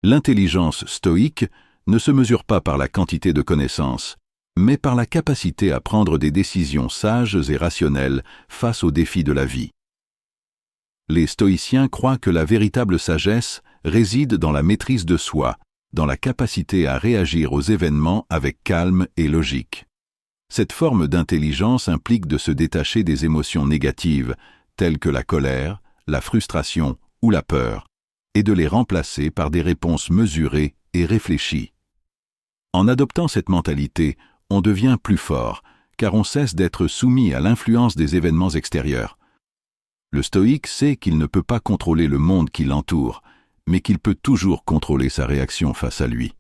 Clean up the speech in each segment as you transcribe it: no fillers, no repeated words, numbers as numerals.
L'intelligence stoïque ne se mesure pas par la quantité de connaissances, mais par la capacité à prendre des décisions sages et rationnelles face aux défis de la vie. Les stoïciens croient que la véritable sagesse réside dans la maîtrise de soi, dans la capacité à réagir aux événements avec calme et logique. Cette forme d'intelligence implique de se détacher des émotions négatives, telles que la colère, la frustration ou la peur, et de les remplacer par des réponses mesurées et réfléchies. En adoptant cette mentalité, on devient plus fort, car on cesse d'être soumis à l'influence des événements extérieurs. Le stoïque sait qu'il ne peut pas contrôler le monde qui l'entoure, mais qu'il peut toujours contrôler sa réaction face à lui.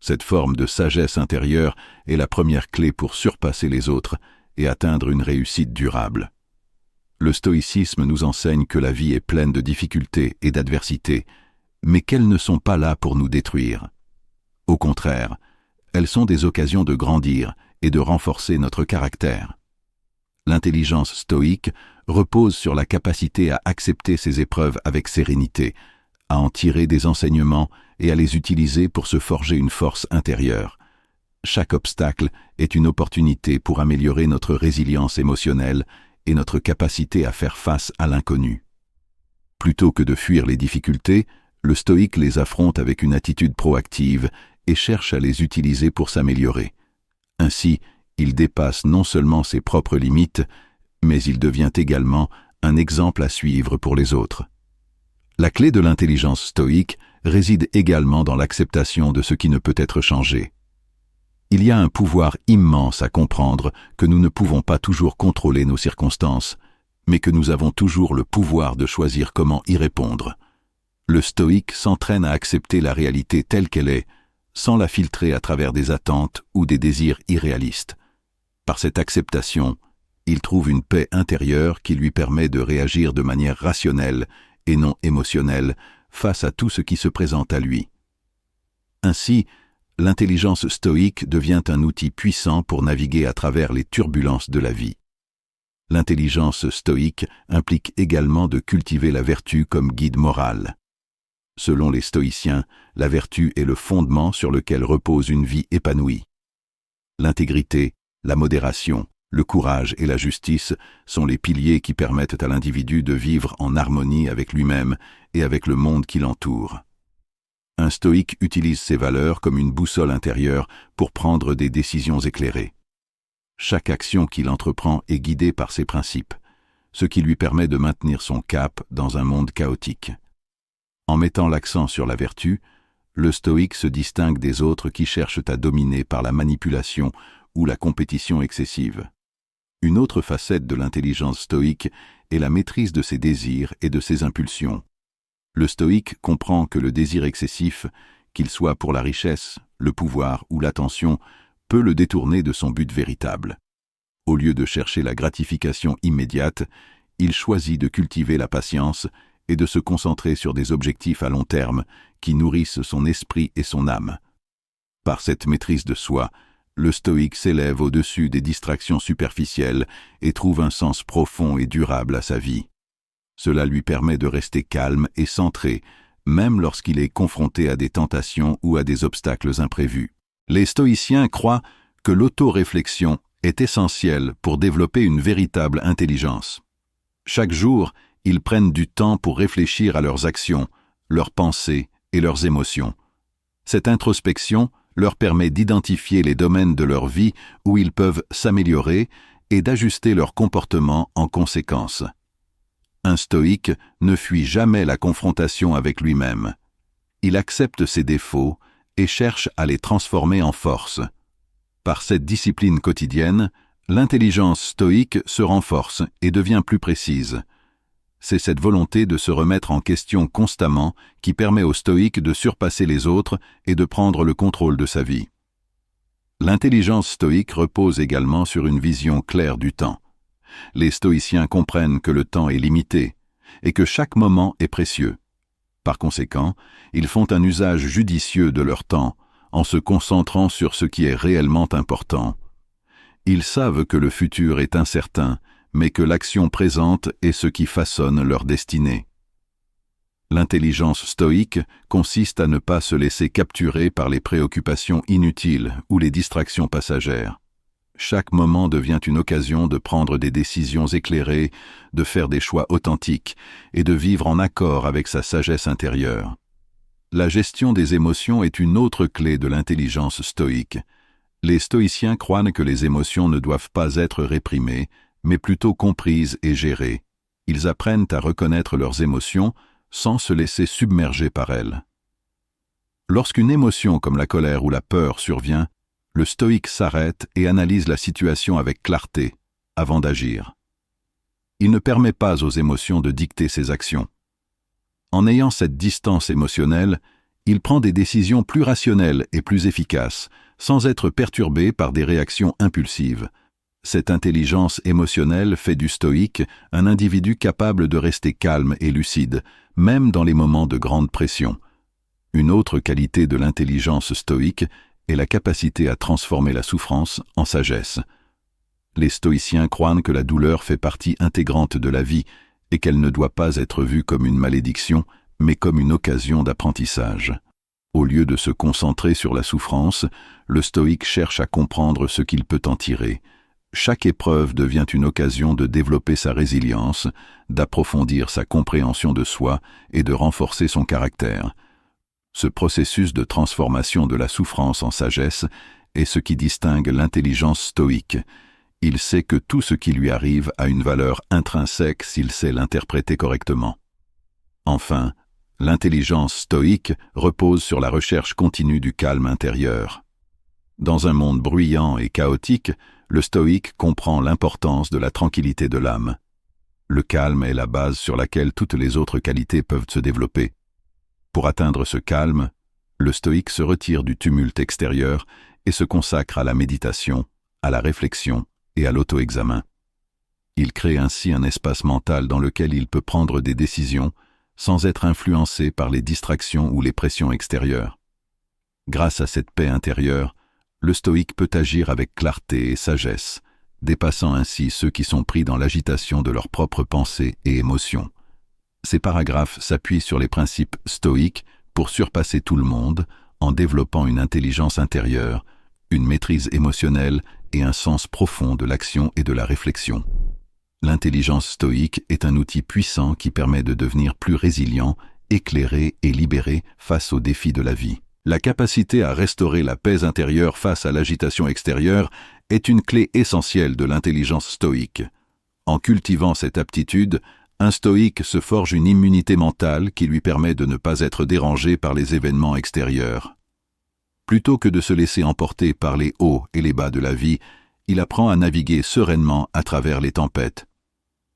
Cette forme de sagesse intérieure est la première clé pour surpasser les autres et atteindre une réussite durable. Le stoïcisme nous enseigne que la vie est pleine de difficultés et d'adversités, mais qu'elles ne sont pas là pour nous détruire. Au contraire, elles sont des occasions de grandir et de renforcer notre caractère. L'intelligence stoïque repose sur la capacité à accepter ces épreuves avec sérénité, à en tirer des enseignements et à les utiliser pour se forger une force intérieure. Chaque obstacle est une opportunité pour améliorer notre résilience émotionnelle et notre capacité à faire face à l'inconnu. Plutôt que de fuir les difficultés, le stoïque les affronte avec une attitude proactive et cherche à les utiliser pour s'améliorer. Ainsi, il dépasse non seulement ses propres limites, mais il devient également un exemple à suivre pour les autres. La clé de l'intelligence stoïque réside également dans l'acceptation de ce qui ne peut être changé. Il y a un pouvoir immense à comprendre que nous ne pouvons pas toujours contrôler nos circonstances, mais que nous avons toujours le pouvoir de choisir comment y répondre. Le stoïque s'entraîne à accepter la réalité telle qu'elle est, sans la filtrer à travers des attentes ou des désirs irréalistes. Par cette acceptation, il trouve une paix intérieure qui lui permet de réagir de manière rationnelle et non émotionnelle face à tout ce qui se présente à lui. Ainsi, l'intelligence stoïque devient un outil puissant pour naviguer à travers les turbulences de la vie. L'intelligence stoïque implique également de cultiver la vertu comme guide moral. Selon les stoïciens, la vertu est le fondement sur lequel repose une vie épanouie. L'intégrité, la modération, le courage et la justice sont les piliers qui permettent à l'individu de vivre en harmonie avec lui-même et avec le monde qui l'entoure. Un stoïque utilise ces valeurs comme une boussole intérieure pour prendre des décisions éclairées. Chaque action qu'il entreprend est guidée par ces principes, ce qui lui permet de maintenir son cap dans un monde chaotique. En mettant l'accent sur la vertu, le stoïque se distingue des autres qui cherchent à dominer par la manipulation ou la compétition excessive. Une autre facette de l'intelligence stoïque est la maîtrise de ses désirs et de ses impulsions. Le stoïque comprend que le désir excessif, qu'il soit pour la richesse, le pouvoir ou l'attention, peut le détourner de son but véritable. Au lieu de chercher la gratification immédiate, il choisit de cultiver la patience et de se concentrer sur des objectifs à long terme qui nourrissent son esprit et son âme. Par cette maîtrise de soi, le stoïque s'élève au-dessus des distractions superficielles et trouve un sens profond et durable à sa vie. Cela lui permet de rester calme et centré, même lorsqu'il est confronté à des tentations ou à des obstacles imprévus. Les stoïciens croient que l'autoréflexion est essentielle pour développer une véritable intelligence. Chaque jour, ils prennent du temps pour réfléchir à leurs actions, leurs pensées et leurs émotions. Cette introspection leur permet d'identifier les domaines de leur vie où ils peuvent s'améliorer et d'ajuster leur comportement en conséquence. Un stoïque ne fuit jamais la confrontation avec lui-même. Il accepte ses défauts et cherche à les transformer en force. Par cette discipline quotidienne, l'intelligence stoïque se renforce et devient plus précise. C'est cette volonté de se remettre en question constamment qui permet au stoïque de surpasser les autres et de prendre le contrôle de sa vie. L'intelligence stoïque repose également sur une vision claire du temps. Les stoïciens comprennent que le temps est limité et que chaque moment est précieux. Par conséquent, ils font un usage judicieux de leur temps en se concentrant sur ce qui est réellement important. Ils savent que le futur est incertain, mais que l'action présente est ce qui façonne leur destinée. L'intelligence stoïque consiste à ne pas se laisser capturer par les préoccupations inutiles ou les distractions passagères. Chaque moment devient une occasion de prendre des décisions éclairées, de faire des choix authentiques et de vivre en accord avec sa sagesse intérieure. La gestion des émotions est une autre clé de l'intelligence stoïque. Les stoïciens croient que les émotions ne doivent pas être réprimées, mais plutôt comprises et gérées. Ils apprennent à reconnaître leurs émotions sans se laisser submerger par elles. Lorsqu'une émotion comme la colère ou la peur survient, le stoïque s'arrête et analyse la situation avec clarté, avant d'agir. Il ne permet pas aux émotions de dicter ses actions. En ayant cette distance émotionnelle, il prend des décisions plus rationnelles et plus efficaces, sans être perturbé par des réactions impulsives. Cette intelligence émotionnelle fait du stoïque un individu capable de rester calme et lucide, même dans les moments de grande pression. Une autre qualité de l'intelligence stoïque est la capacité à transformer la souffrance en sagesse. Les stoïciens croient que la douleur fait partie intégrante de la vie et qu'elle ne doit pas être vue comme une malédiction, mais comme une occasion d'apprentissage. Au lieu de se concentrer sur la souffrance, le stoïque cherche à comprendre ce qu'il peut en tirer. Chaque épreuve devient une occasion de développer sa résilience, d'approfondir sa compréhension de soi et de renforcer son caractère. Ce processus de transformation de la souffrance en sagesse est ce qui distingue l'intelligence stoïque. Il sait que tout ce qui lui arrive a une valeur intrinsèque s'il sait l'interpréter correctement. Enfin, l'intelligence stoïque repose sur la recherche continue du calme intérieur. Dans un monde bruyant et chaotique, le stoïque comprend l'importance de la tranquillité de l'âme. Le calme est la base sur laquelle toutes les autres qualités peuvent se développer. Pour atteindre ce calme, le stoïque se retire du tumulte extérieur et se consacre à la méditation, à la réflexion et à l'auto-examen. Il crée ainsi un espace mental dans lequel il peut prendre des décisions sans être influencé par les distractions ou les pressions extérieures. Grâce à cette paix intérieure, le stoïque peut agir avec clarté et sagesse, dépassant ainsi ceux qui sont pris dans l'agitation de leurs propres pensées et émotions. Ces paragraphes s'appuient sur les principes stoïques pour surpasser tout le monde en développant une intelligence intérieure, une maîtrise émotionnelle et un sens profond de l'action et de la réflexion. L'intelligence stoïque est un outil puissant qui permet de devenir plus résilient, éclairé et libéré face aux défis de la vie. La capacité à restaurer la paix intérieure face à l'agitation extérieure est une clé essentielle de l'intelligence stoïque. En cultivant cette aptitude, un stoïque se forge une immunité mentale qui lui permet de ne pas être dérangé par les événements extérieurs. Plutôt que de se laisser emporter par les hauts et les bas de la vie, il apprend à naviguer sereinement à travers les tempêtes.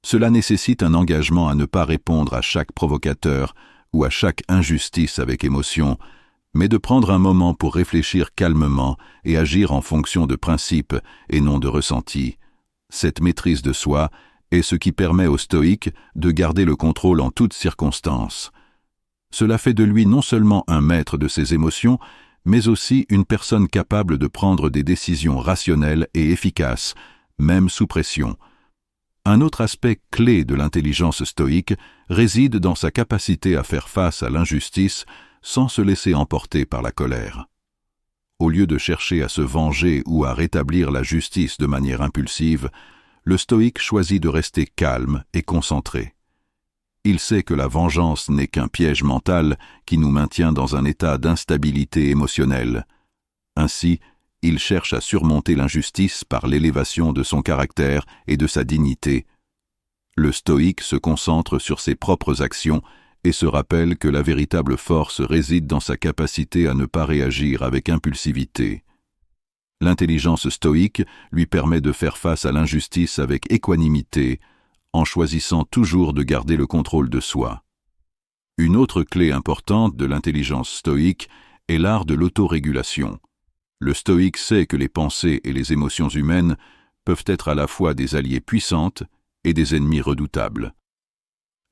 Cela nécessite un engagement à ne pas répondre à chaque provocateur ou à chaque injustice avec émotion, mais de prendre un moment pour réfléchir calmement et agir en fonction de principes et non de ressentis. Cette maîtrise de soi est ce qui permet au stoïque de garder le contrôle en toutes circonstances. Cela fait de lui non seulement un maître de ses émotions, mais aussi une personne capable de prendre des décisions rationnelles et efficaces, même sous pression. Un autre aspect clé de l'intelligence stoïque réside dans sa capacité à faire face à l'injustice sans se laisser emporter par la colère. Au lieu de chercher à se venger ou à rétablir la justice de manière impulsive, le stoïque choisit de rester calme et concentré. Il sait que la vengeance n'est qu'un piège mental qui nous maintient dans un état d'instabilité émotionnelle. Ainsi, il cherche à surmonter l'injustice par l'élévation de son caractère et de sa dignité. Le stoïque se concentre sur ses propres actions et se rappelle que la véritable force réside dans sa capacité à ne pas réagir avec impulsivité. L'intelligence stoïque lui permet de faire face à l'injustice avec équanimité, en choisissant toujours de garder le contrôle de soi. Une autre clé importante de l'intelligence stoïque est l'art de l'autorégulation. Le stoïque sait que les pensées et les émotions humaines peuvent être à la fois des alliés puissantes et des ennemis redoutables.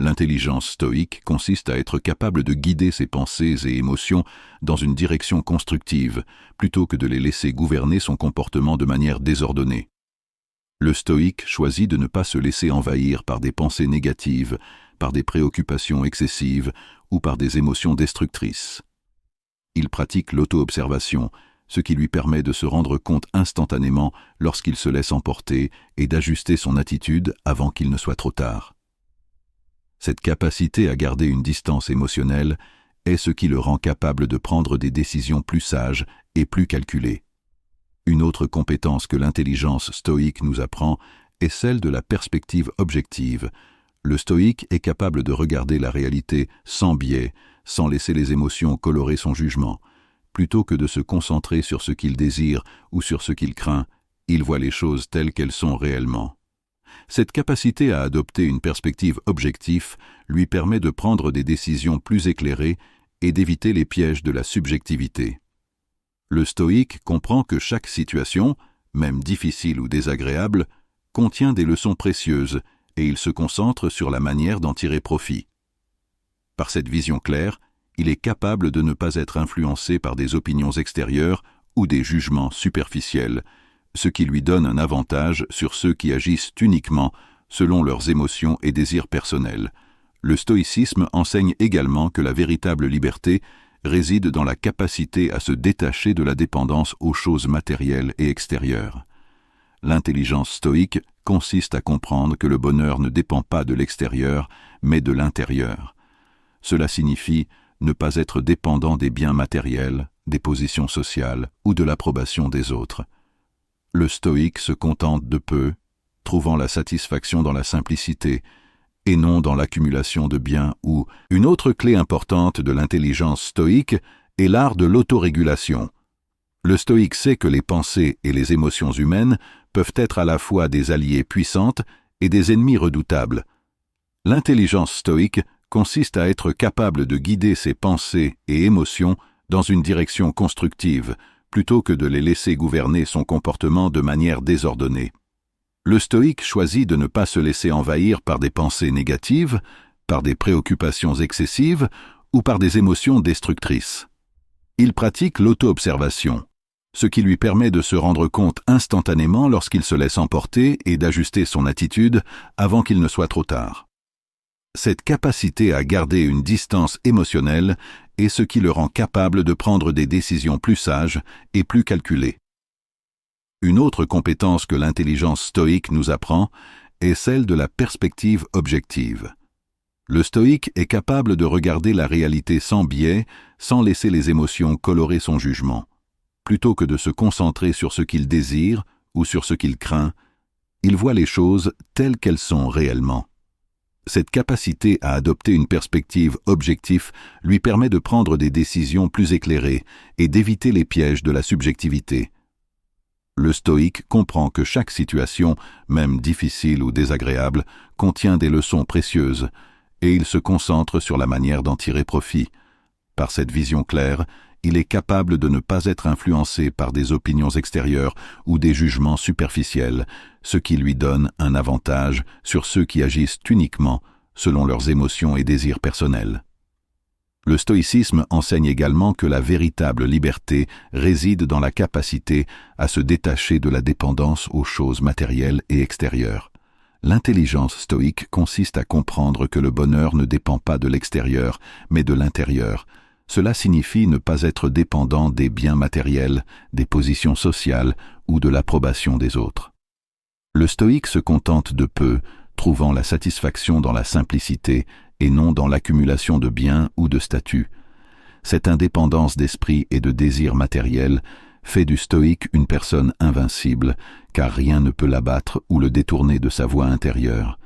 L'intelligence stoïque consiste à être capable de guider ses pensées et émotions dans une direction constructive, plutôt que de les laisser gouverner son comportement de manière désordonnée. Le stoïque choisit de ne pas se laisser envahir par des pensées négatives, par des préoccupations excessives ou par des émotions destructrices. Il pratique l'auto-observation, ce qui lui permet de se rendre compte instantanément lorsqu'il se laisse emporter et d'ajuster son attitude avant qu'il ne soit trop tard. Cette capacité à garder une distance émotionnelle est ce qui le rend capable de prendre des décisions plus sages et plus calculées. Une autre compétence que l'intelligence stoïque nous apprend est celle de la perspective objective. Le stoïque est capable de regarder la réalité sans biais, sans laisser les émotions colorer son jugement. Plutôt que de se concentrer sur ce qu'il désire ou sur ce qu'il craint, il voit les choses telles qu'elles sont réellement. Cette capacité à adopter une perspective objective lui permet de prendre des décisions plus éclairées et d'éviter les pièges de la subjectivité. Le stoïque comprend que chaque situation, même difficile ou désagréable, contient des leçons précieuses et il se concentre sur la manière d'en tirer profit. Par cette vision claire, il est capable de ne pas être influencé par des opinions extérieures ou des jugements superficiels, ce qui lui donne un avantage sur ceux qui agissent uniquement selon leurs émotions et désirs personnels. Le stoïcisme enseigne également que la véritable liberté réside dans la capacité à se détacher de la dépendance aux choses matérielles et extérieures. L'intelligence stoïque consiste à comprendre que le bonheur ne dépend pas de l'extérieur, mais de l'intérieur. Cela signifie ne pas être dépendant des biens matériels, des positions sociales ou de l'approbation des autres. Le stoïque se contente de peu, trouvant la satisfaction dans la simplicité et non dans l'accumulation de biens ou... Une autre clé importante de l'intelligence stoïque est l'art de l'autorégulation. Le stoïque sait que les pensées et les émotions humaines peuvent être à la fois des alliés puissantes et des ennemis redoutables. L'intelligence stoïque consiste à être capable de guider ses pensées et émotions dans une direction constructive, plutôt que de les laisser gouverner son comportement de manière désordonnée. Le stoïque choisit de ne pas se laisser envahir par des pensées négatives, par des préoccupations excessives ou par des émotions destructrices. Il pratique l'auto-observation, ce qui lui permet de se rendre compte instantanément lorsqu'il se laisse emporter et d'ajuster son attitude avant qu'il ne soit trop tard. Cette capacité à garder une distance émotionnelle est ce qui le rend capable de prendre des décisions plus sages et plus calculées. Une autre compétence que l'intelligence stoïque nous apprend est celle de la perspective objective. Le stoïque est capable de regarder la réalité sans biais, sans laisser les émotions colorer son jugement. Plutôt que de se concentrer sur ce qu'il désire ou sur ce qu'il craint, il voit les choses telles qu'elles sont réellement. Cette capacité à adopter une perspective objective lui permet de prendre des décisions plus éclairées et d'éviter les pièges de la subjectivité. Le stoïque comprend que chaque situation, même difficile ou désagréable, contient des leçons précieuses, et il se concentre sur la manière d'en tirer profit. Par cette vision claire, il est capable de ne pas être influencé par des opinions extérieures ou des jugements superficiels, ce qui lui donne un avantage sur ceux qui agissent uniquement selon leurs émotions et désirs personnels. Le stoïcisme enseigne également que la véritable liberté réside dans la capacité à se détacher de la dépendance aux choses matérielles et extérieures. L'intelligence stoïque consiste à comprendre que le bonheur ne dépend pas de l'extérieur, mais de l'intérieur. Cela signifie ne pas être dépendant des biens matériels, des positions sociales ou de l'approbation des autres. Le stoïque se contente de peu, trouvant la satisfaction dans la simplicité et non dans l'accumulation de biens ou de statuts. Cette indépendance d'esprit et de désir matériel fait du stoïque une personne invincible, car rien ne peut l'abattre ou le détourner de sa voie intérieure.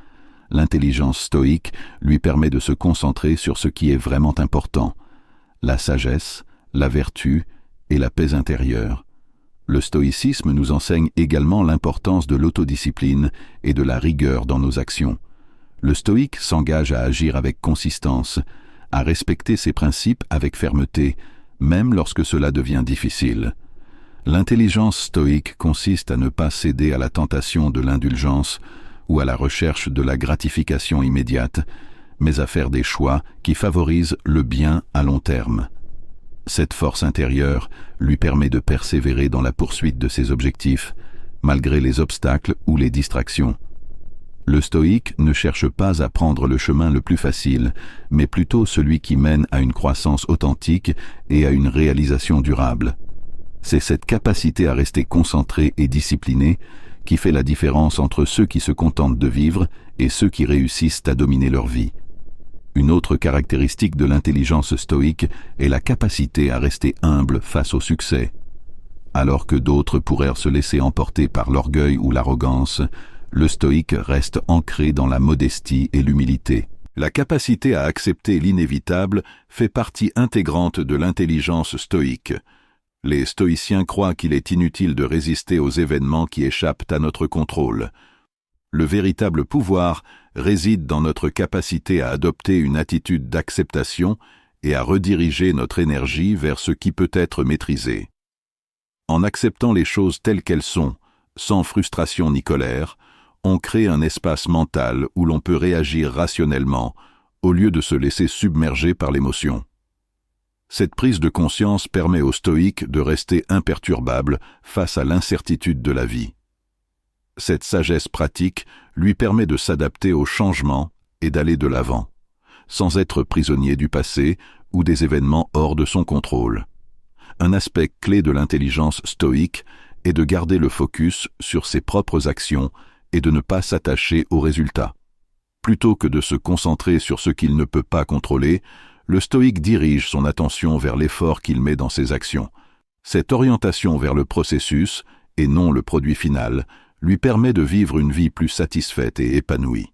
L'intelligence stoïque lui permet de se concentrer sur ce qui est vraiment important, la sagesse, la vertu et la paix intérieure. Le stoïcisme nous enseigne également l'importance de l'autodiscipline et de la rigueur dans nos actions. Le stoïque s'engage à agir avec consistance, à respecter ses principes avec fermeté, même lorsque cela devient difficile. L'intelligence stoïque consiste à ne pas céder à la tentation de l'indulgence ou à la recherche de la gratification immédiate, mais à faire des choix qui favorisent le bien à long terme. Cette force intérieure lui permet de persévérer dans la poursuite de ses objectifs, malgré les obstacles ou les distractions. Le stoïque ne cherche pas à prendre le chemin le plus facile, mais plutôt celui qui mène à une croissance authentique et à une réalisation durable. C'est cette capacité à rester concentré et discipliné qui fait la différence entre ceux qui se contentent de vivre et ceux qui réussissent à dominer leur vie. Une autre caractéristique de l'intelligence stoïque est la capacité à rester humble face au succès. Alors que d'autres pourraient se laisser emporter par l'orgueil ou l'arrogance, le stoïque reste ancré dans la modestie et l'humilité. La capacité à accepter l'inévitable fait partie intégrante de l'intelligence stoïque. Les stoïciens croient qu'il est inutile de résister aux événements qui échappent à notre contrôle. Le véritable pouvoir réside dans notre capacité à adopter une attitude d'acceptation et à rediriger notre énergie vers ce qui peut être maîtrisé. En acceptant les choses telles qu'elles sont, sans frustration ni colère, on crée un espace mental où l'on peut réagir rationnellement, au lieu de se laisser submerger par l'émotion. Cette prise de conscience permet au stoïque de rester imperturbable face à l'incertitude de la vie. Cette sagesse pratique lui permet de s'adapter aux changements et d'aller de l'avant, sans être prisonnier du passé ou des événements hors de son contrôle. Un aspect clé de l'intelligence stoïque est de garder le focus sur ses propres actions et de ne pas s'attacher aux résultats. Plutôt que de se concentrer sur ce qu'il ne peut pas contrôler, le stoïque dirige son attention vers l'effort qu'il met dans ses actions. Cette orientation vers le processus, et non le produit final, lui permet de vivre une vie plus satisfaite et épanouie.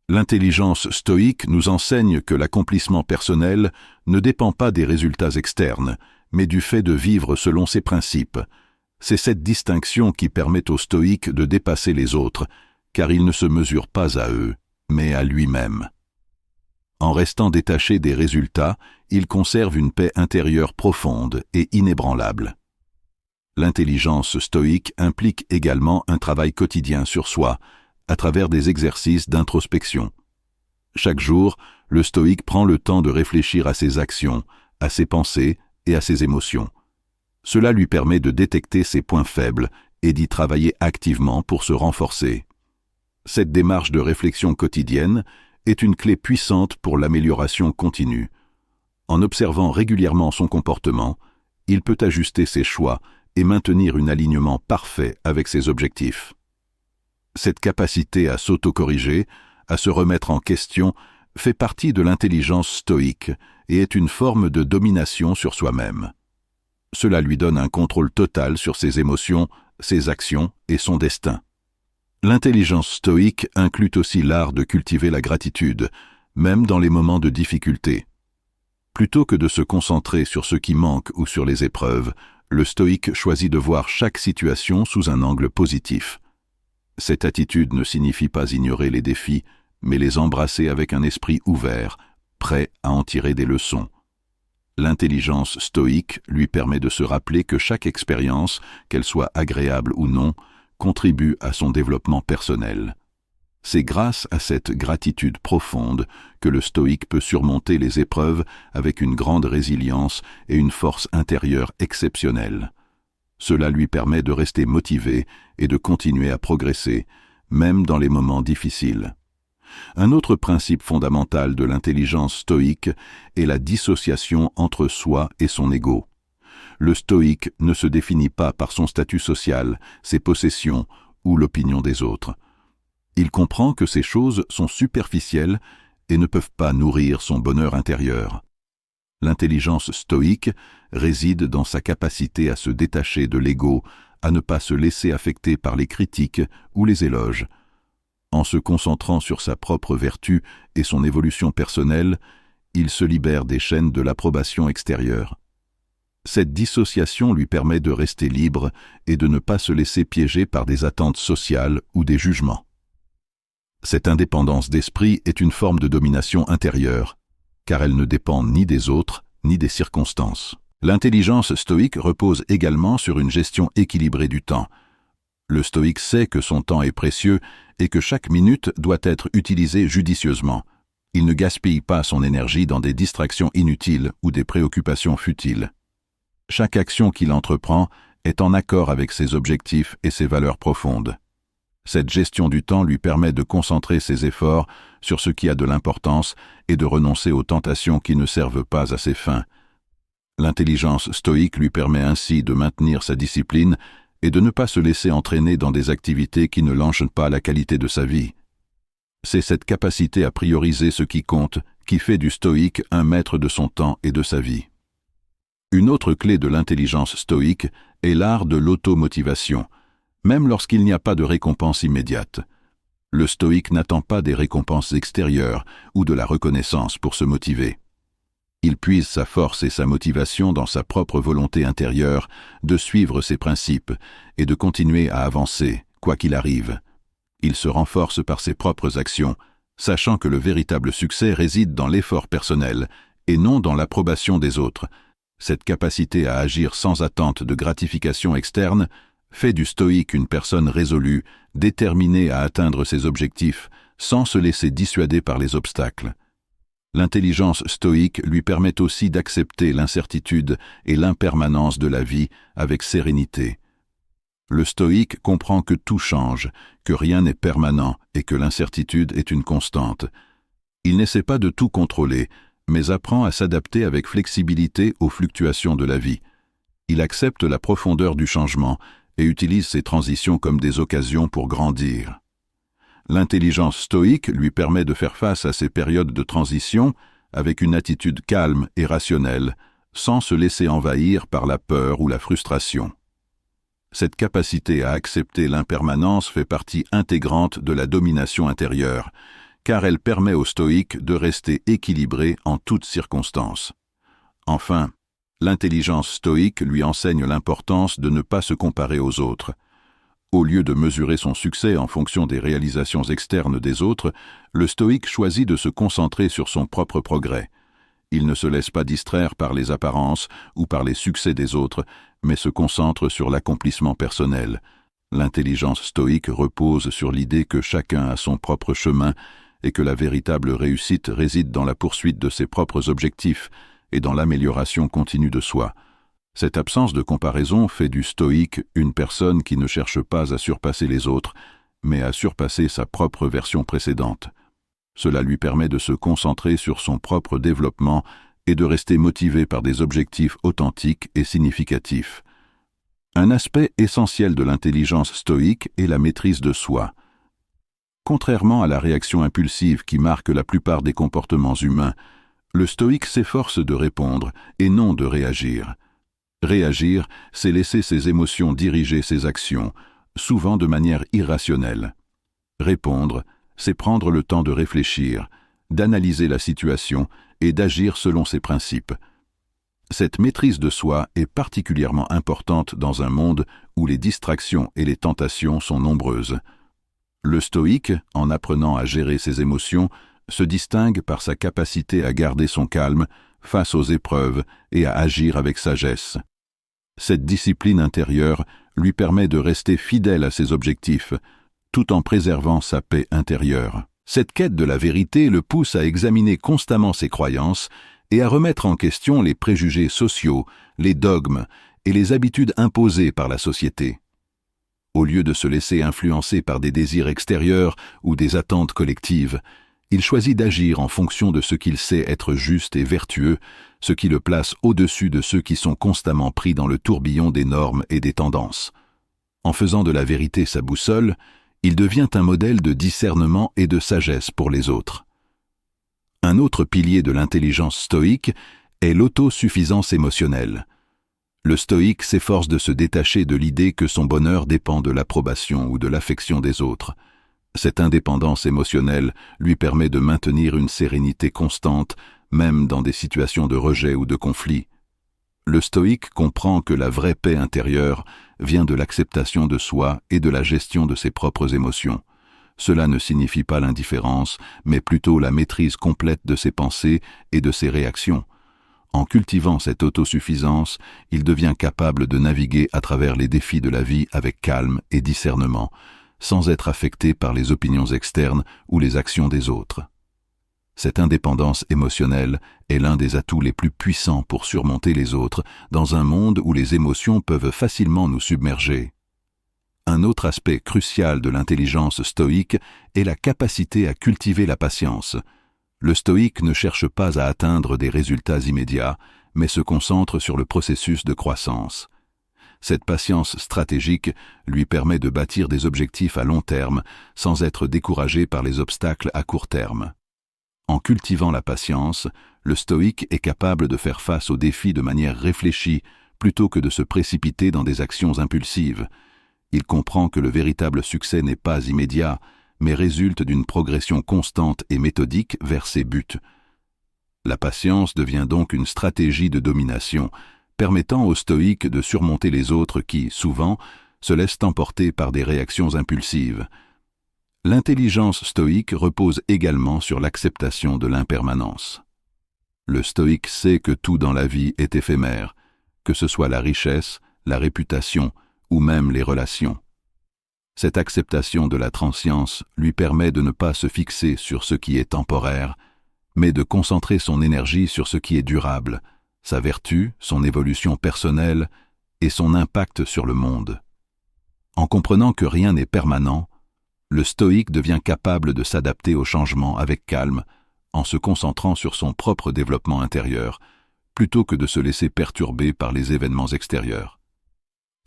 L'intelligence stoïque nous enseigne que l'accomplissement personnel ne dépend pas des résultats externes, mais du fait de vivre selon ses principes. C'est cette distinction qui permet au stoïque de dépasser les autres, car il ne se mesure pas à eux, mais à lui-même. En restant détaché des résultats, il conserve une paix intérieure profonde et inébranlable. L'intelligence stoïque implique également un travail quotidien sur soi, à travers des exercices d'introspection. Chaque jour, le stoïque prend le temps de réfléchir à ses actions, à ses pensées et à ses émotions. Cela lui permet de détecter ses points faibles et d'y travailler activement pour se renforcer. Cette démarche de réflexion quotidienne est une clé puissante pour l'amélioration continue. En observant régulièrement son comportement, il peut ajuster ses choix et maintenir un alignement parfait avec ses objectifs. Cette capacité à s'auto-corriger, à se remettre en question, fait partie de l'intelligence stoïque et est une forme de domination sur soi-même. Cela lui donne un contrôle total sur ses émotions, ses actions et son destin. L'intelligence stoïque inclut aussi l'art de cultiver la gratitude, même dans les moments de difficulté. Plutôt que de se concentrer sur ce qui manque ou sur les épreuves, le stoïque choisit de voir chaque situation sous un angle positif. Cette attitude ne signifie pas ignorer les défis, mais les embrasser avec un esprit ouvert, prêt à en tirer des leçons. L'intelligence stoïque lui permet de se rappeler que chaque expérience, qu'elle soit agréable ou non, contribue à son développement personnel. C'est grâce à cette gratitude profonde que le stoïque peut surmonter les épreuves avec une grande résilience et une force intérieure exceptionnelle. Cela lui permet de rester motivé et de continuer à progresser, même dans les moments difficiles. Un autre principe fondamental de l'intelligence stoïque est la dissociation entre soi et son ego. Le stoïque ne se définit pas par son statut social, ses possessions ou l'opinion des autres. Il comprend que ces choses sont superficielles et ne peuvent pas nourrir son bonheur intérieur. L'intelligence stoïque réside dans sa capacité à se détacher de l'ego, à ne pas se laisser affecter par les critiques ou les éloges. En se concentrant sur sa propre vertu et son évolution personnelle, il se libère des chaînes de l'approbation extérieure. Cette dissociation lui permet de rester libre et de ne pas se laisser piéger par des attentes sociales ou des jugements. Cette indépendance d'esprit est une forme de domination intérieure, car elle ne dépend ni des autres ni des circonstances. L'intelligence stoïque repose également sur une gestion équilibrée du temps. Le stoïque sait que son temps est précieux et que chaque minute doit être utilisée judicieusement. Il ne gaspille pas son énergie dans des distractions inutiles ou des préoccupations futiles. Chaque action qu'il entreprend est en accord avec ses objectifs et ses valeurs profondes. Cette gestion du temps lui permet de concentrer ses efforts sur ce qui a de l'importance et de renoncer aux tentations qui ne servent pas à ses fins. L'intelligence stoïque lui permet ainsi de maintenir sa discipline et de ne pas se laisser entraîner dans des activités qui ne lancent pas la qualité de sa vie. C'est cette capacité à prioriser ce qui compte qui fait du stoïque un maître de son temps et de sa vie. Une autre clé de l'intelligence stoïque est l'art de l'automotivation, même lorsqu'il n'y a pas de récompense immédiate. Le stoïque n'attend pas des récompenses extérieures ou de la reconnaissance pour se motiver. Il puise sa force et sa motivation dans sa propre volonté intérieure de suivre ses principes et de continuer à avancer, quoi qu'il arrive. Il se renforce par ses propres actions, sachant que le véritable succès réside dans l'effort personnel et non dans l'approbation des autres. Cette capacité à agir sans attente de gratification externe fait du stoïque une personne résolue, déterminée à atteindre ses objectifs, sans se laisser dissuader par les obstacles. L'intelligence stoïque lui permet aussi d'accepter l'incertitude et l'impermanence de la vie avec sérénité. Le stoïque comprend que tout change, que rien n'est permanent et que l'incertitude est une constante. Il n'essaie pas de tout contrôler, mais apprend à s'adapter avec flexibilité aux fluctuations de la vie. Il accepte la profondeur du changement et utilise ces transitions comme des occasions pour grandir. L'intelligence stoïque lui permet de faire face à ces périodes de transition avec une attitude calme et rationnelle, sans se laisser envahir par la peur ou la frustration. Cette capacité à accepter l'impermanence fait partie intégrante de la domination intérieure, car elle permet au stoïque de rester équilibré en toutes circonstances. Enfin, l'intelligence stoïque lui enseigne l'importance de ne pas se comparer aux autres. Au lieu de mesurer son succès en fonction des réalisations externes des autres, le stoïque choisit de se concentrer sur son propre progrès. Il ne se laisse pas distraire par les apparences ou par les succès des autres, mais se concentre sur l'accomplissement personnel. L'intelligence stoïque repose sur l'idée que chacun a son propre chemin et que la véritable réussite réside dans la poursuite de ses propres objectifs et dans l'amélioration continue de soi. Cette absence de comparaison fait du stoïque une personne qui ne cherche pas à surpasser les autres, mais à surpasser sa propre version précédente. Cela lui permet de se concentrer sur son propre développement et de rester motivé par des objectifs authentiques et significatifs. Un aspect essentiel de l'intelligence stoïque est la maîtrise de soi. Contrairement à la réaction impulsive qui marque la plupart des comportements humains, le stoïque s'efforce de répondre et non de réagir. Réagir, c'est laisser ses émotions diriger ses actions, souvent de manière irrationnelle. Répondre, c'est prendre le temps de réfléchir, d'analyser la situation et d'agir selon ses principes. Cette maîtrise de soi est particulièrement importante dans un monde où les distractions et les tentations sont nombreuses. Le stoïque, en apprenant à gérer ses émotions, se distingue par sa capacité à garder son calme face aux épreuves et à agir avec sagesse. Cette discipline intérieure lui permet de rester fidèle à ses objectifs, tout en préservant sa paix intérieure. Cette quête de la vérité le pousse à examiner constamment ses croyances et à remettre en question les préjugés sociaux, les dogmes et les habitudes imposées par la société. Au lieu de se laisser influencer par des désirs extérieurs ou des attentes collectives, il choisit d'agir en fonction de ce qu'il sait être juste et vertueux, ce qui le place au-dessus de ceux qui sont constamment pris dans le tourbillon des normes et des tendances. En faisant de la vérité sa boussole, il devient un modèle de discernement et de sagesse pour les autres. Un autre pilier de l'intelligence stoïque est l'autosuffisance émotionnelle. Le stoïque s'efforce de se détacher de l'idée que son bonheur dépend de l'approbation ou de l'affection des autres. Cette indépendance émotionnelle lui permet de maintenir une sérénité constante, même dans des situations de rejet ou de conflit. Le stoïque comprend que la vraie paix intérieure vient de l'acceptation de soi et de la gestion de ses propres émotions. Cela ne signifie pas l'indifférence, mais plutôt la maîtrise complète de ses pensées et de ses réactions. En cultivant cette autosuffisance, il devient capable de naviguer à travers les défis de la vie avec calme et discernement, sans être affecté par les opinions externes ou les actions des autres. Cette indépendance émotionnelle est l'un des atouts les plus puissants pour surmonter les autres dans un monde où les émotions peuvent facilement nous submerger. Un Un autre aspect crucial de l'intelligence stoïque est la capacité à cultiver la patience. Le stoïque ne cherche pas à atteindre des résultats immédiats, mais se concentre sur le processus de croissance. Cette patience stratégique lui permet de bâtir des objectifs à long terme sans être découragé par les obstacles à court terme. En cultivant la patience, le stoïque est capable de faire face aux défis de manière réfléchie plutôt que de se précipiter dans des actions impulsives. Il comprend que le véritable succès n'est pas immédiat, mais résulte d'une progression constante et méthodique vers ses buts. La patience devient donc une stratégie de domination, permettant aux stoïques de surmonter les autres qui, souvent, se laissent emporter par des réactions impulsives. L'intelligence stoïque repose également sur l'acceptation de l'impermanence. Le stoïque sait que tout dans la vie est éphémère, que ce soit la richesse, la réputation ou même les relations. Cette acceptation de la transience lui permet de ne pas se fixer sur ce qui est temporaire, mais de concentrer son énergie sur ce qui est durable, sa vertu, son évolution personnelle et son impact sur le monde. En comprenant que rien n'est permanent, le stoïque devient capable de s'adapter aux changements avec calme, en se concentrant sur son propre développement intérieur, plutôt que de se laisser perturber par les événements extérieurs.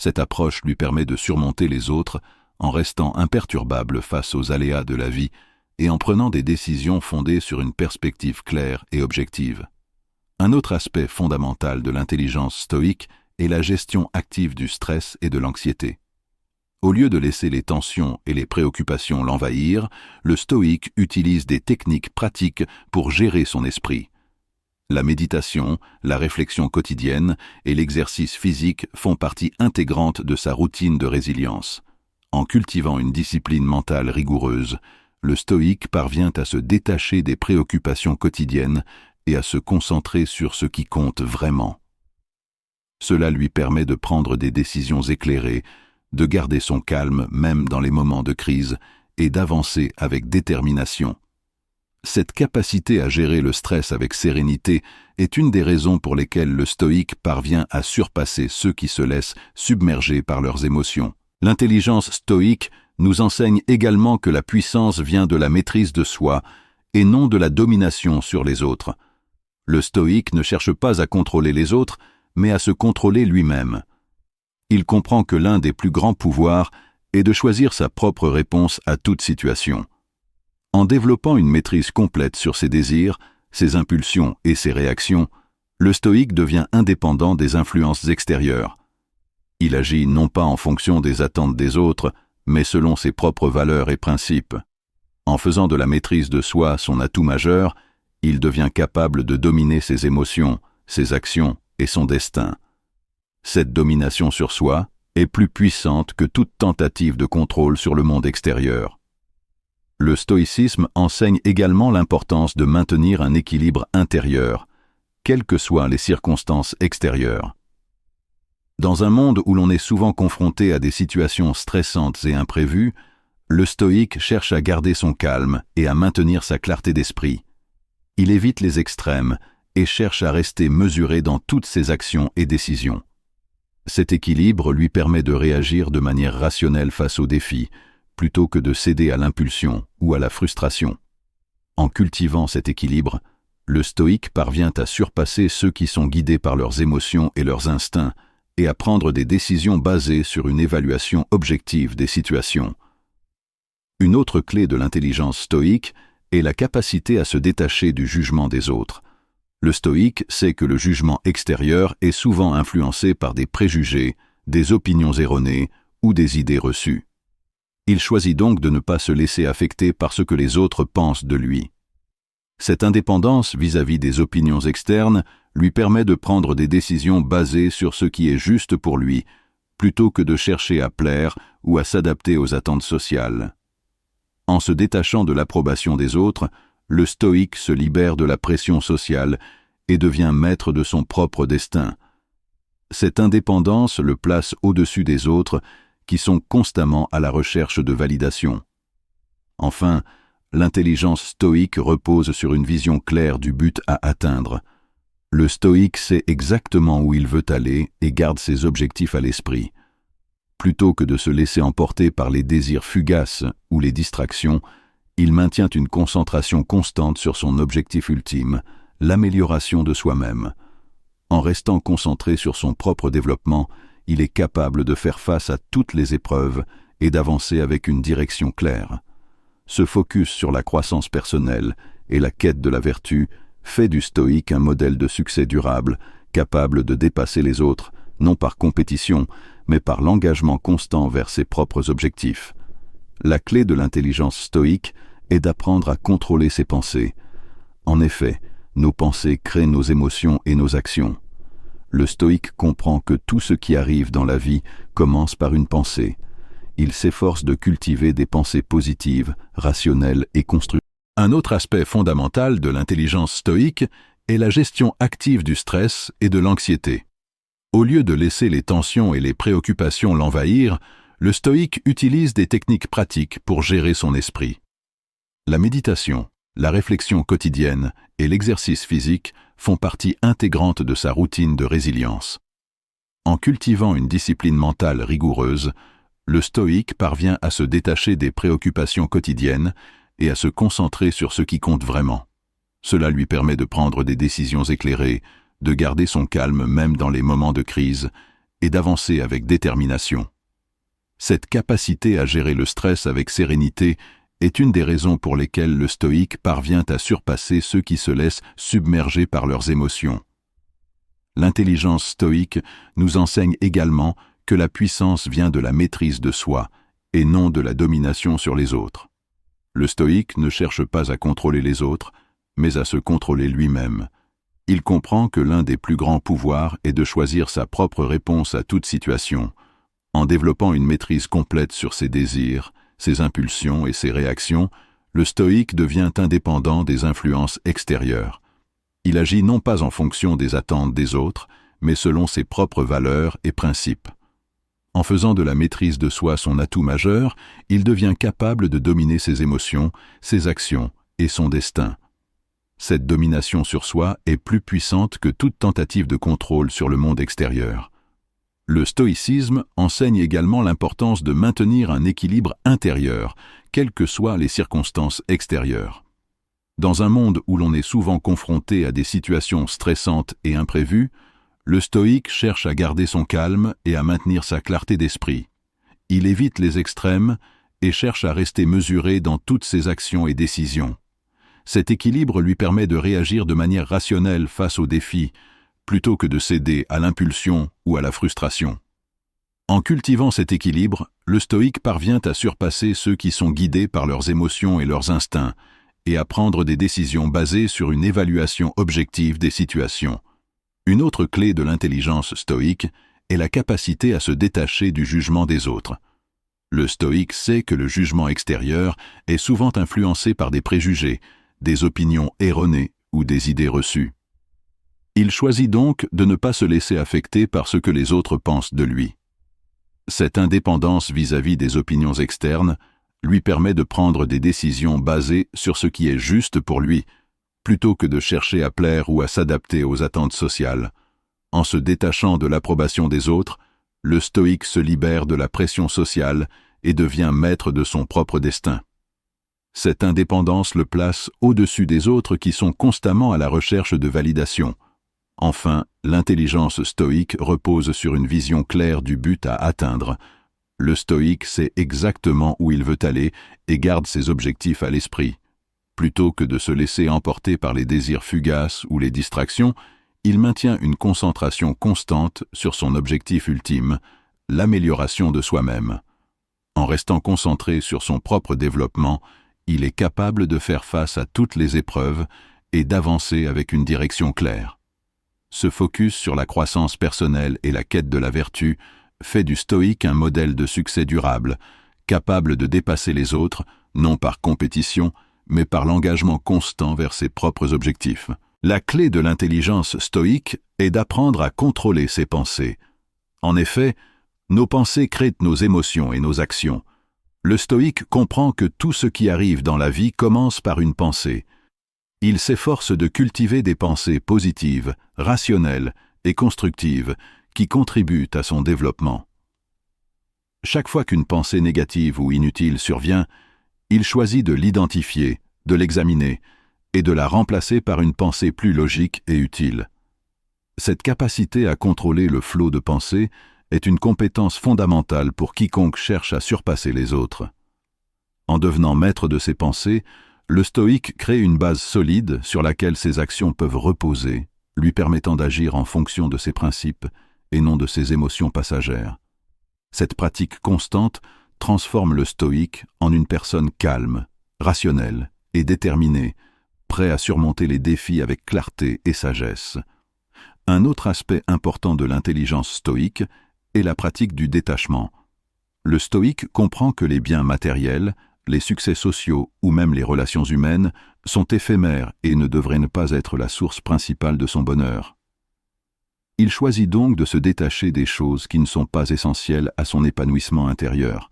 Cette approche lui permet de surmonter les autres en restant imperturbable face aux aléas de la vie et en prenant des décisions fondées sur une perspective claire et objective. Un autre aspect fondamental de l'intelligence stoïque est la gestion active du stress et de l'anxiété. Au lieu de laisser les tensions et les préoccupations l'envahir, le stoïque utilise des techniques pratiques pour gérer son esprit. La méditation, la réflexion quotidienne et l'exercice physique font partie intégrante de sa routine de résilience. En cultivant une discipline mentale rigoureuse, le stoïque parvient à se détacher des préoccupations quotidiennes et à se concentrer sur ce qui compte vraiment. Cela lui permet de prendre des décisions éclairées, de garder son calme même dans les moments de crise et d'avancer avec détermination. Cette capacité à gérer le stress avec sérénité est une des raisons pour lesquelles le stoïque parvient à surpasser ceux qui se laissent submerger par leurs émotions. L'intelligence stoïque nous enseigne également que la puissance vient de la maîtrise de soi et non de la domination sur les autres. Le stoïque ne cherche pas à contrôler les autres, mais à se contrôler lui-même. Il comprend que l'un des plus grands pouvoirs est de choisir sa propre réponse à toute situation. En développant une maîtrise complète sur ses désirs, ses impulsions et ses réactions, le stoïque devient indépendant des influences extérieures. Il agit non pas en fonction des attentes des autres, mais selon ses propres valeurs et principes. En faisant de la maîtrise de soi son atout majeur, il devient capable de dominer ses émotions, ses actions et son destin. Cette domination sur soi est plus puissante que toute tentative de contrôle sur le monde extérieur. Le stoïcisme enseigne également l'importance de maintenir un équilibre intérieur, quelles que soient les circonstances extérieures. Dans un monde où l'on est souvent confronté à des situations stressantes et imprévues, le stoïque cherche à garder son calme et à maintenir sa clarté d'esprit. Il évite les extrêmes et cherche à rester mesuré dans toutes ses actions et décisions. Cet équilibre lui permet de réagir de manière rationnelle face aux défis, plutôt que de céder à l'impulsion ou à la frustration. En cultivant cet équilibre, le stoïque parvient à surpasser ceux qui sont guidés par leurs émotions et leurs instincts et à prendre des décisions basées sur une évaluation objective des situations. Une autre clé de l'intelligence stoïque est la capacité à se détacher du jugement des autres. Le stoïque sait que le jugement extérieur est souvent influencé par des préjugés, des opinions erronées ou des idées reçues. Il choisit donc de ne pas se laisser affecter par ce que les autres pensent de lui. Cette indépendance vis-à-vis des opinions externes lui permet de prendre des décisions basées sur ce qui est juste pour lui, plutôt que de chercher à plaire ou à s'adapter aux attentes sociales. En se détachant de l'approbation des autres, le stoïque se libère de la pression sociale et devient maître de son propre destin. Cette indépendance le place au-dessus des autres qui sont constamment à la recherche de validation. Enfin, l'intelligence stoïque repose sur une vision claire du but à atteindre. Le stoïque sait exactement où il veut aller et garde ses objectifs à l'esprit. Plutôt que de se laisser emporter par les désirs fugaces ou les distractions, il maintient une concentration constante sur son objectif ultime, l'amélioration de soi-même. En restant concentré sur son propre développement, il est capable de faire face à toutes les épreuves et d'avancer avec une direction claire. Ce focus sur la croissance personnelle et la quête de la vertu fait du stoïque un modèle de succès durable, capable de dépasser les autres, non par compétition, mais par l'engagement constant vers ses propres objectifs. La clé de l'intelligence stoïque est d'apprendre à contrôler ses pensées. En effet, nos pensées créent nos émotions et nos actions. Le stoïque comprend que tout ce qui arrive dans la vie commence par une pensée. Il s'efforce de cultiver des pensées positives, rationnelles et constructives. Un autre aspect fondamental de l'intelligence stoïque est la gestion active du stress et de l'anxiété. Au lieu de laisser les tensions et les préoccupations l'envahir, le stoïque utilise des techniques pratiques pour gérer son esprit. La méditation, la réflexion quotidienne et l'exercice physique font partie intégrante de sa routine de résilience. En cultivant une discipline mentale rigoureuse, le stoïque parvient à se détacher des préoccupations quotidiennes et à se concentrer sur ce qui compte vraiment. Cela lui permet de prendre des décisions éclairées, de garder son calme même dans les moments de crise et d'avancer avec détermination. Cette capacité à gérer le stress avec sérénité est une des raisons pour lesquelles le stoïque parvient à surpasser ceux qui se laissent submerger par leurs émotions. L'intelligence stoïque nous enseigne également que la puissance vient de la maîtrise de soi et non de la domination sur les autres. Le stoïque ne cherche pas à contrôler les autres, mais à se contrôler lui-même. Il comprend que l'un des plus grands pouvoirs est de choisir sa propre réponse à toute situation. En développant une maîtrise complète sur ses désirs, ses impulsions et ses réactions, le stoïque devient indépendant des influences extérieures. Il agit non pas en fonction des attentes des autres, mais selon ses propres valeurs et principes. En faisant de la maîtrise de soi son atout majeur, il devient capable de dominer ses émotions, ses actions et son destin. Cette domination sur soi est plus puissante que toute tentative de contrôle sur le monde extérieur. Le stoïcisme enseigne également l'importance de maintenir un équilibre intérieur, quelles que soient les circonstances extérieures. Dans un monde où l'on est souvent confronté à des situations stressantes et imprévues, le stoïque cherche à garder son calme et à maintenir sa clarté d'esprit. Il évite les extrêmes et cherche à rester mesuré dans toutes ses actions et décisions. Cet équilibre lui permet de réagir de manière rationnelle face aux défis, plutôt que de céder à l'impulsion ou à la frustration. En cultivant cet équilibre, le stoïque parvient à surpasser ceux qui sont guidés par leurs émotions et leurs instincts, et à prendre des décisions basées sur une évaluation objective des situations. Une autre clé de l'intelligence stoïque est la capacité à se détacher du jugement des autres. Le stoïque sait que le jugement extérieur est souvent influencé par des préjugés, des opinions erronées ou des idées reçues. Il choisit donc de ne pas se laisser affecter par ce que les autres pensent de lui. Cette indépendance vis-à-vis des opinions externes lui permet de prendre des décisions basées sur ce qui est juste pour lui, plutôt que de chercher à plaire ou à s'adapter aux attentes sociales. En se détachant de l'approbation des autres, le stoïque se libère de la pression sociale et devient maître de son propre destin. Cette indépendance le place au-dessus des autres qui sont constamment à la recherche de validation. Enfin, l'intelligence stoïque repose sur une vision claire du but à atteindre. Le stoïque sait exactement où il veut aller et garde ses objectifs à l'esprit. Plutôt que de se laisser emporter par les désirs fugaces ou les distractions, il maintient une concentration constante sur son objectif ultime, l'amélioration de soi-même. En restant concentré sur son propre développement, il est capable de faire face à toutes les épreuves et d'avancer avec une direction claire. Ce focus sur la croissance personnelle et la quête de la vertu fait du stoïque un modèle de succès durable, capable de dépasser les autres, non par compétition, mais par l'engagement constant vers ses propres objectifs. La clé de l'intelligence stoïque est d'apprendre à contrôler ses pensées. En effet, nos pensées créent nos émotions et nos actions. Le stoïque comprend que tout ce qui arrive dans la vie commence par une pensée. Il s'efforce de cultiver des pensées positives, rationnelles et constructives qui contribuent à son développement. Chaque fois qu'une pensée négative ou inutile survient, il choisit de l'identifier, de l'examiner et de la remplacer par une pensée plus logique et utile. Cette capacité à contrôler le flot de pensée est une compétence fondamentale pour quiconque cherche à surpasser les autres. En devenant maître de ses pensées, le stoïque crée une base solide sur laquelle ses actions peuvent reposer, lui permettant d'agir en fonction de ses principes et non de ses émotions passagères. Cette pratique constante transforme le stoïque en une personne calme, rationnelle et déterminée, prêt à surmonter les défis avec clarté et sagesse. Un autre aspect important de l'intelligence stoïque est la pratique du détachement. Le stoïque comprend que les biens matériels, les succès sociaux ou même les relations humaines sont éphémères et ne devraient ne pas être la source principale de son bonheur. Il choisit donc de se détacher des choses qui ne sont pas essentielles à son épanouissement intérieur.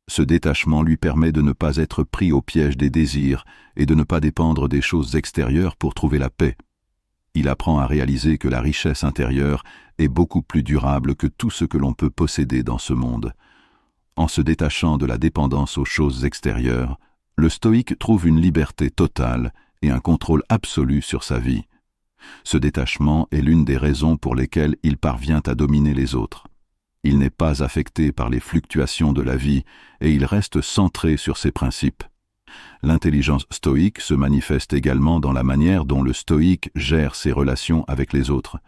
Ce détachement lui permet de ne pas être pris au piège des désirs et de ne pas dépendre des choses extérieures pour trouver la paix. Il apprend à réaliser que la richesse intérieure est beaucoup plus durable que tout ce que l'on peut posséder dans ce monde. En se détachant de la dépendance aux choses extérieures, le stoïque trouve une liberté totale et un contrôle absolu sur sa vie. Ce détachement est l'une des raisons pour lesquelles il parvient à dominer les autres. Il n'est pas affecté par les fluctuations de la vie et il reste centré sur ses principes. L'intelligence stoïque se manifeste également dans la manière dont le stoïque gère ses relations avec les autres.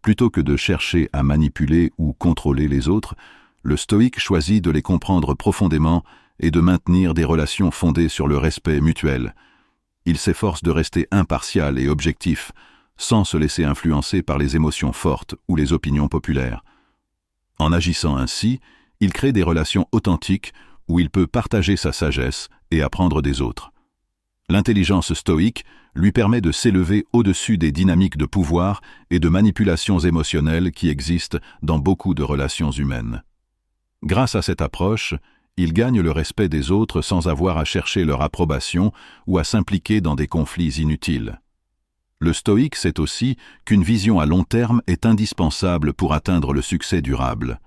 Plutôt que de chercher à manipuler ou contrôler les autres, le stoïque choisit de les comprendre profondément et de maintenir des relations fondées sur le respect mutuel. Il s'efforce de rester impartial et objectif, sans se laisser influencer par les émotions fortes ou les opinions populaires. En agissant ainsi, il crée des relations authentiques où il peut partager sa sagesse et apprendre des autres. L'intelligence stoïque lui permet de s'élever au-dessus des dynamiques de pouvoir et de manipulations émotionnelles qui existent dans beaucoup de relations humaines. Grâce à cette approche, il gagne le respect des autres sans avoir à chercher leur approbation ou à s'impliquer dans des conflits inutiles. Le stoïque sait aussi qu'une vision à long terme est indispensable pour atteindre le succès durable.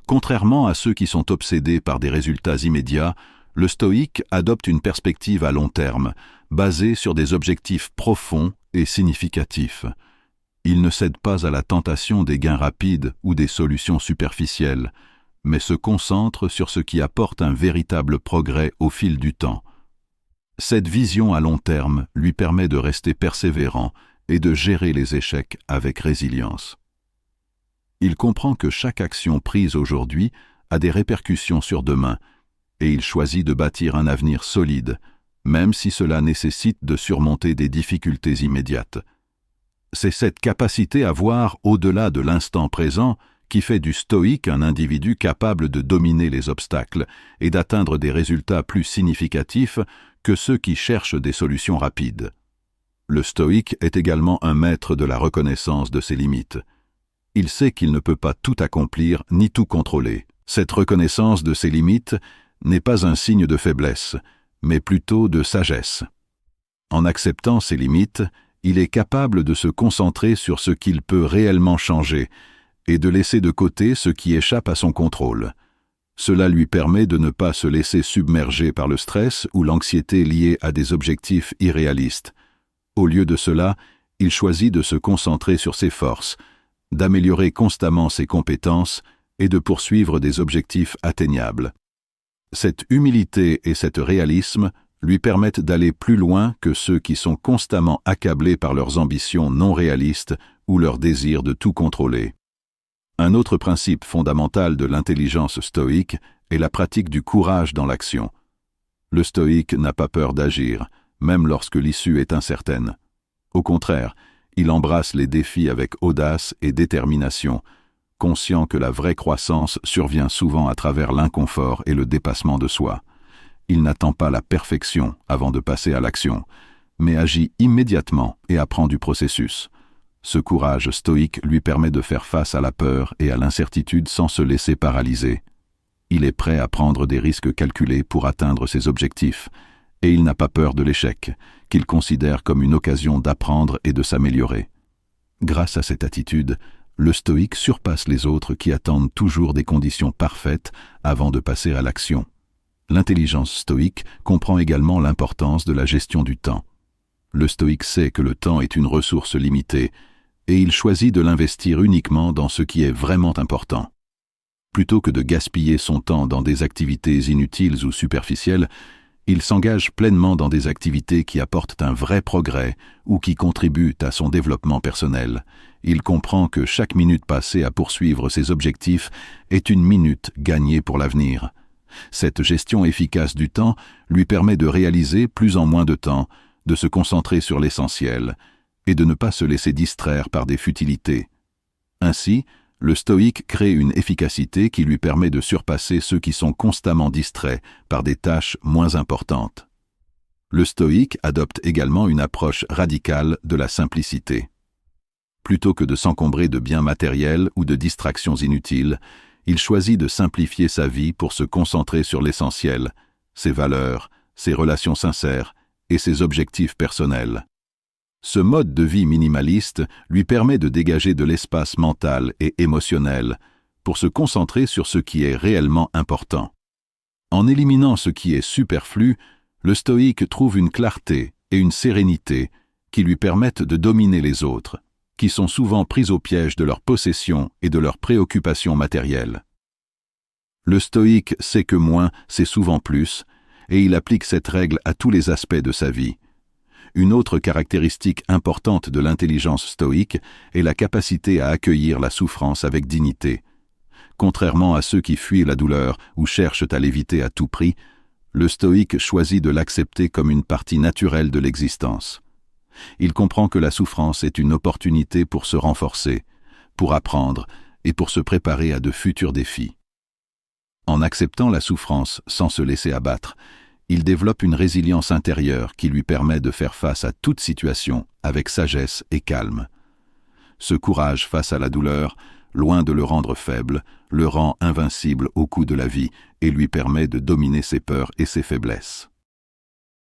Contrairement à ceux qui sont obsédés par des résultats immédiats, le stoïque adopte une perspective à long terme, basée sur des objectifs profonds et significatifs. Il ne cède pas à la tentation des gains rapides ou des solutions superficielles, mais se concentre sur ce qui apporte un véritable progrès au fil du temps. Cette vision à long terme lui permet de rester persévérant et de gérer les échecs avec résilience. Il comprend que chaque action prise aujourd'hui a des répercussions sur demain, et il choisit de bâtir un avenir solide, même si cela nécessite de surmonter des difficultés immédiates. C'est cette capacité à voir au-delà de l'instant présent qui fait du stoïque un individu capable de dominer les obstacles et d'atteindre des résultats plus significatifs que ceux qui cherchent des solutions rapides. Le stoïque est également un maître de la reconnaissance de ses limites. Il sait qu'il ne peut pas tout accomplir ni tout contrôler. Cette reconnaissance de ses limites n'est pas un signe de faiblesse, mais plutôt de sagesse. En acceptant ses limites, il est capable de se concentrer sur ce qu'il peut réellement changer et de laisser de côté ce qui échappe à son contrôle. Cela lui permet de ne pas se laisser submerger par le stress ou l'anxiété liée à des objectifs irréalistes. Au lieu de cela, il choisit de se concentrer sur ses forces, d'améliorer constamment ses compétences et de poursuivre des objectifs atteignables. Cette humilité et cet réalisme lui permettent d'aller plus loin que ceux qui sont constamment accablés par leurs ambitions non réalistes ou leur désir de tout contrôler. Un autre principe fondamental de l'intelligence stoïque est la pratique du courage dans l'action. Le stoïque n'a pas peur d'agir, même lorsque l'issue est incertaine. Au contraire, il embrasse les défis avec audace et détermination, conscient que la vraie croissance survient souvent à travers l'inconfort et le dépassement de soi. Il n'attend pas la perfection avant de passer à l'action, mais agit immédiatement et apprend du processus. Ce courage stoïque lui permet de faire face à la peur et à l'incertitude sans se laisser paralyser. Il est prêt à prendre des risques calculés pour atteindre ses objectifs, et il n'a pas peur de l'échec, qu'il considère comme une occasion d'apprendre et de s'améliorer. Grâce à cette attitude, le stoïque surpasse les autres qui attendent toujours des conditions parfaites avant de passer à l'action. L'intelligence stoïque comprend également l'importance de la gestion du temps. Le stoïque sait que le temps est une ressource limitée et il choisit de l'investir uniquement dans ce qui est vraiment important. Plutôt que de gaspiller son temps dans des activités inutiles ou superficielles, il s'engage pleinement dans des activités qui apportent un vrai progrès ou qui contribuent à son développement personnel. Il comprend que chaque minute passée à poursuivre ses objectifs est une minute gagnée pour l'avenir. Cette gestion efficace du temps lui permet de réaliser plus en moins de temps, de se concentrer sur l'essentiel et de ne pas se laisser distraire par des futilités. Ainsi, le stoïque crée une efficacité qui lui permet de surpasser ceux qui sont constamment distraits par des tâches moins importantes. Le stoïque adopte également une approche radicale de la simplicité. Plutôt que de s'encombrer de biens matériels ou de distractions inutiles, il choisit de simplifier sa vie pour se concentrer sur l'essentiel, ses valeurs, ses relations sincères et ses objectifs personnels. Ce mode de vie minimaliste lui permet de dégager de l'espace mental et émotionnel pour se concentrer sur ce qui est réellement important. En éliminant ce qui est superflu, le stoïque trouve une clarté et une sérénité qui lui permettent de dominer les autres, qui sont souvent pris au piège de leurs possessions et de leurs préoccupations matérielles. Le stoïque sait que moins, c'est souvent plus, et il applique cette règle à tous les aspects de sa vie. Une autre caractéristique importante de l'intelligence stoïque est la capacité à accueillir la souffrance avec dignité. Contrairement à ceux qui fuient la douleur ou cherchent à l'éviter à tout prix, le stoïque choisit de l'accepter comme une partie naturelle de l'existence. Il comprend que la souffrance est une opportunité pour se renforcer, pour apprendre et pour se préparer à de futurs défis. En acceptant la souffrance sans se laisser abattre, il développe une résilience intérieure qui lui permet de faire face à toute situation avec sagesse et calme. Ce courage face à la douleur, loin de le rendre faible, le rend invincible au coup de la vie et lui permet de dominer ses peurs et ses faiblesses.